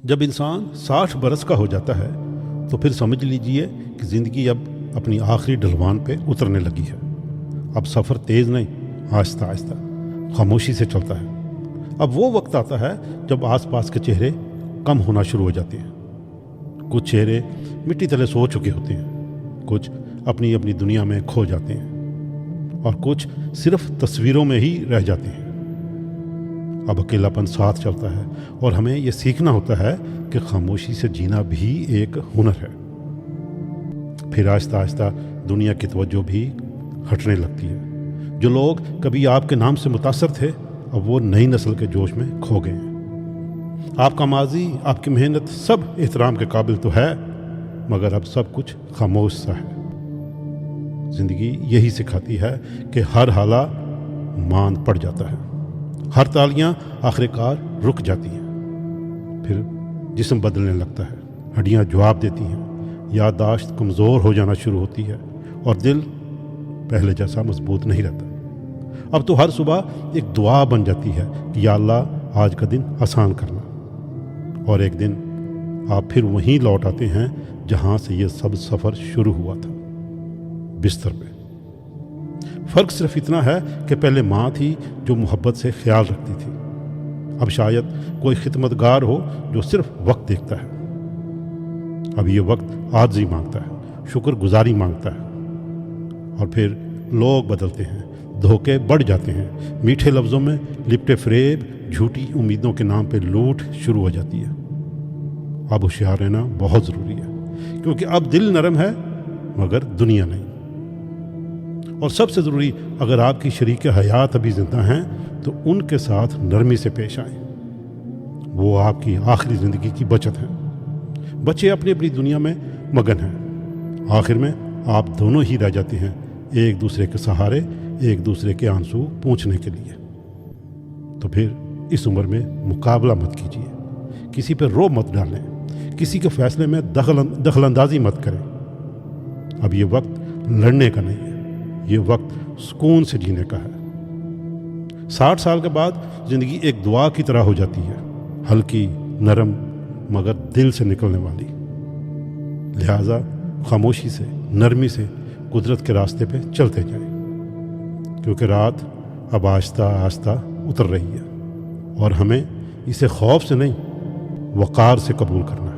جب انسان 60 برس کا ہو جاتا ہے تو پھر سمجھ لیجئے کہ زندگی اب اپنی آخری ڈھلوان پہ اترنے لگی ہے۔ اب سفر تیز نہیں، آہستہ آہستہ خاموشی سے چلتا ہے۔ اب وہ وقت آتا ہے جب آس پاس کے چہرے کم ہونا شروع ہو جاتے ہیں۔ کچھ چہرے مٹی تلے سو چکے ہوتے ہیں، کچھ اپنی اپنی دنیا میں کھو جاتے ہیں، اور کچھ صرف تصویروں میں ہی رہ جاتے ہیں۔ اب اکیلاپن ساتھ چلتا ہے، اور ہمیں یہ سیکھنا ہوتا ہے کہ خاموشی سے جینا بھی ایک ہنر ہے۔ پھر آہستہ آہستہ دنیا کی توجہ بھی ہٹنے لگتی ہے۔ جو لوگ کبھی آپ کے نام سے متاثر تھے، اب وہ نئی نسل کے جوش میں کھو گئے ہیں۔ آپ کا ماضی، آپ کی محنت سب احترام کے قابل تو ہے، مگر اب سب کچھ خاموش سا ہے۔ زندگی یہی سکھاتی ہے کہ ہر حالہ ماند پڑ جاتا ہے، ہر تالیاں آخر کار رک جاتی ہیں۔ پھر جسم بدلنے لگتا ہے، ہڈیاں جواب دیتی ہیں، یادداشت کمزور ہو جانا شروع ہوتی ہے، اور دل پہلے جیسا مضبوط نہیں رہتا۔ اب تو ہر صبح ایک دعا بن جاتی ہے کہ یا اللہ آج کا دن آسان کرنا، اور ایک دن آپ پھر وہیں لوٹ آتے ہیں جہاں سے یہ سب سفر شروع ہوا تھا، بستر پہ۔ فرق صرف اتنا ہے کہ پہلے ماں تھی جو محبت سے خیال رکھتی تھی، اب شاید کوئی خدمتگار ہو جو صرف وقت دیکھتا ہے۔ اب یہ وقت عاجزی مانگتا ہے، شکر گزاری مانگتا ہے، اور پھر لوگ بدلتے ہیں، دھوکے بڑھ جاتے ہیں، میٹھے لفظوں میں لپٹے فریب، جھوٹی امیدوں کے نام پہ لوٹ شروع ہو جاتی ہے۔ اب ہوشیار رہنا بہت ضروری ہے، کیونکہ اب دل نرم ہے مگر دنیا نہیں۔ اور سب سے ضروری، اگر آپ کی شریک حیات ابھی زندہ ہیں تو ان کے ساتھ نرمی سے پیش آئیں۔ وہ آپ کی آخری زندگی کی بچت ہے۔ بچے اپنی اپنی دنیا میں مگن ہیں، آخر میں آپ دونوں ہی رہ جاتے ہیں، ایک دوسرے کے سہارے، ایک دوسرے کے آنسو پونچھنے کے لیے۔ تو پھر اس عمر میں مقابلہ مت کیجیے، کسی پہ رو مت ڈالیں، کسی کے فیصلے میں دخل اندازی مت کریں۔ اب یہ وقت لڑنے کا نہیں ہے، یہ وقت سکون سے جینے کا ہے۔ 60 سال کے بعد زندگی ایک دعا کی طرح ہو جاتی ہے، ہلکی، نرم، مگر دل سے نکلنے والی۔ لہٰذا خاموشی سے، نرمی سے قدرت کے راستے پہ چلتے جائیں، کیونکہ رات اب آہستہ آہستہ اتر رہی ہے، اور ہمیں اسے خوف سے نہیں، وقار سے قبول کرنا